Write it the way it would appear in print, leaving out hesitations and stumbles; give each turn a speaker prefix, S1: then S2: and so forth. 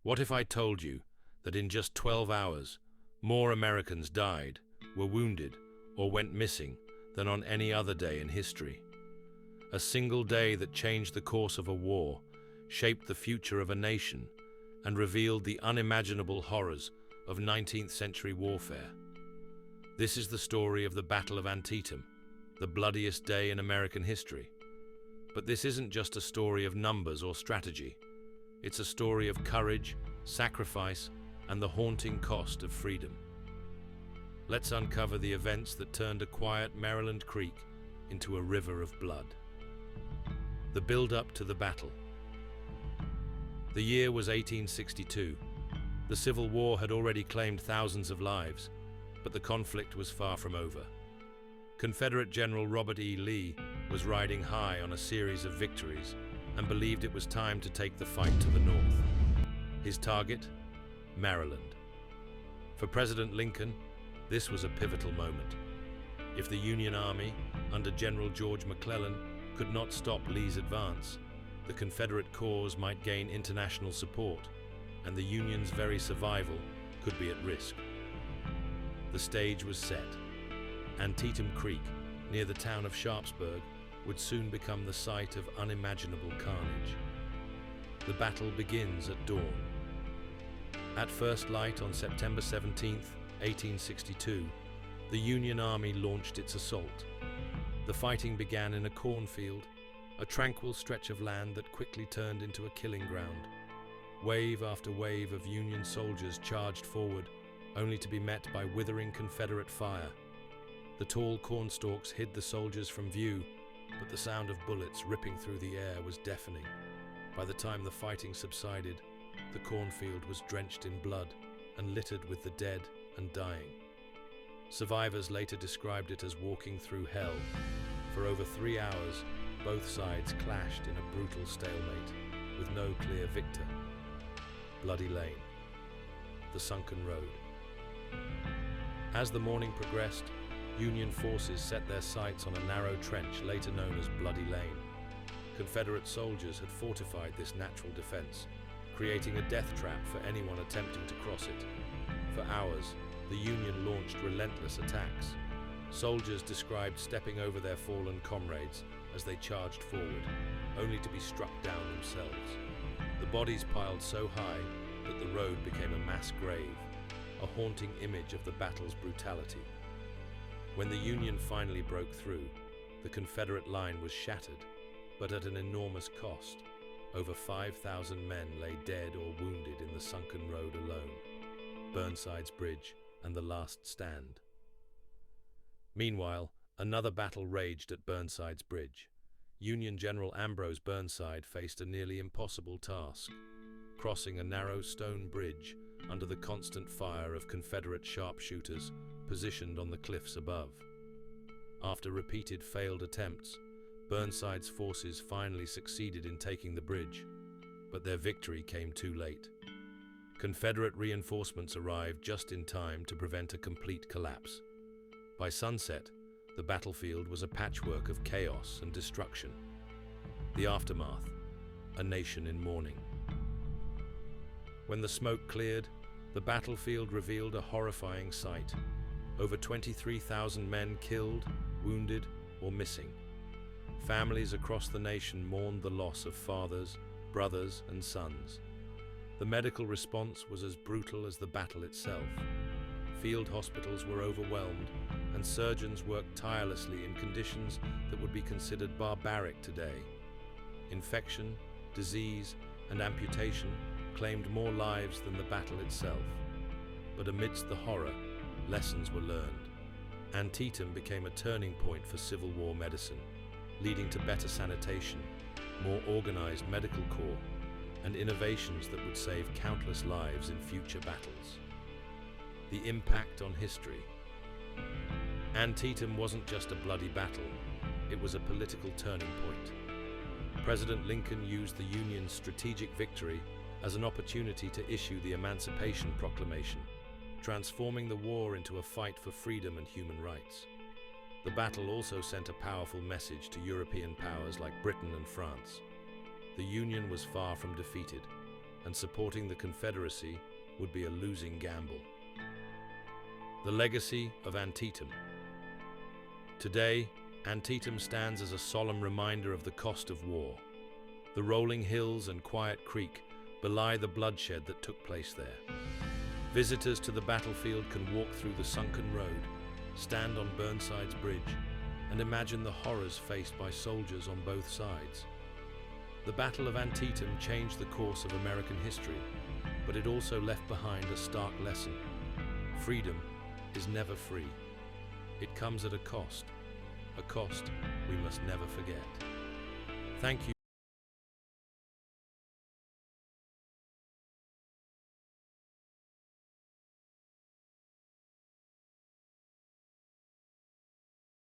S1: What if I told you that in just 12 hours, more Americans died, were wounded, or went missing than on any other day in history? A single day that changed the course of a war, shaped the future of a nation, and revealed the unimaginable horrors of 19th century warfare. This is the story of the Battle of Antietam, the bloodiest day in American history. But this isn't just a story of numbers or strategy. It's a story of courage, sacrifice, and the haunting cost of freedom. Let's uncover the events that turned a quiet Maryland creek into a river of blood. The build-up to the battle. The year was 1862. The Civil War had already claimed thousands of lives, but the conflict was far from over. Confederate General Robert E. Lee was riding high on a series of victories and believed it was time to take the fight to the north. His target? Maryland. For President Lincoln, this was a pivotal moment. If the Union Army, under General George McClellan, could not stop Lee's advance, the Confederate cause might gain international support, and the Union's very survival could be at risk. The stage was set. Antietam Creek, near the town of Sharpsburg, would soon become the site of unimaginable carnage. The battle begins at dawn. At first light on September 17, 1862, the Union Army launched its assault. The fighting began in a cornfield, a tranquil stretch of land that quickly turned into a killing ground. Wave after wave of Union soldiers charged forward, only to be met by withering Confederate fire. The tall cornstalks hid the soldiers from view, but the sound of bullets ripping through the air was deafening. By the time the fighting subsided, the cornfield was drenched in blood and littered with the dead and dying. Survivors later described it as walking through hell. For over 3 hours, both sides clashed in a brutal stalemate, with no clear victor. Bloody Lane. The Sunken Road. As the morning progressed, Union forces set their sights on a narrow trench later known as Bloody Lane. Confederate soldiers had fortified this natural defense, creating a death trap for anyone attempting to cross it. For hours, the Union launched relentless attacks. Soldiers described stepping over their fallen comrades as they charged forward, only to be struck down themselves. The bodies piled so high that the road became a mass grave, a haunting image of the battle's brutality. When the Union finally broke through, the Confederate line was shattered, but at an enormous cost. Over 5,000 men lay dead or wounded in the Sunken Road alone. Burnside's Bridge and the last stand. Meanwhile, another battle raged at Burnside's Bridge. Union General Ambrose Burnside faced a nearly impossible task, crossing a narrow stone bridge under the constant fire of Confederate sharpshooters positioned on the cliffs above. After repeated failed attempts, Burnside's forces finally succeeded in taking the bridge, but their victory came too late. Confederate reinforcements arrived just in time to prevent a complete collapse. By sunset, the battlefield was a patchwork of chaos and destruction. The aftermath, a nation in mourning. When the smoke cleared, the battlefield revealed a horrifying sight. Over 23,000 men killed, wounded, or missing. Families across the nation mourned the loss of fathers, brothers, and sons. The medical response was as brutal as the battle itself. Field hospitals were overwhelmed, and surgeons worked tirelessly in conditions that would be considered barbaric today. Infection, disease, and amputation claimed more lives than the battle itself. But amidst the horror, lessons were learned. Antietam became a turning point for Civil War medicine, leading to better sanitation, more organized medical corps, and innovations that would save countless lives in future battles. The impact on history. Antietam wasn't just a bloody battle, it was a political turning point. President Lincoln used the Union's strategic victory as an opportunity to issue the Emancipation Proclamation, transforming the war into a fight for freedom and human rights. The battle also sent a powerful message to European powers like Britain and France. The Union was far from defeated, and supporting the Confederacy would be a losing gamble. The legacy of Antietam. Today, Antietam stands as a solemn reminder of the cost of war. The rolling hills and quiet creek belie the bloodshed that took place there. Visitors to the battlefield can walk through the Sunken Road, stand on Burnside's Bridge, and imagine the horrors faced by soldiers on both sides. The Battle of Antietam changed the course of American history, but it also left behind a stark lesson. Freedom is never free. It comes at a cost we must never forget. Thank you.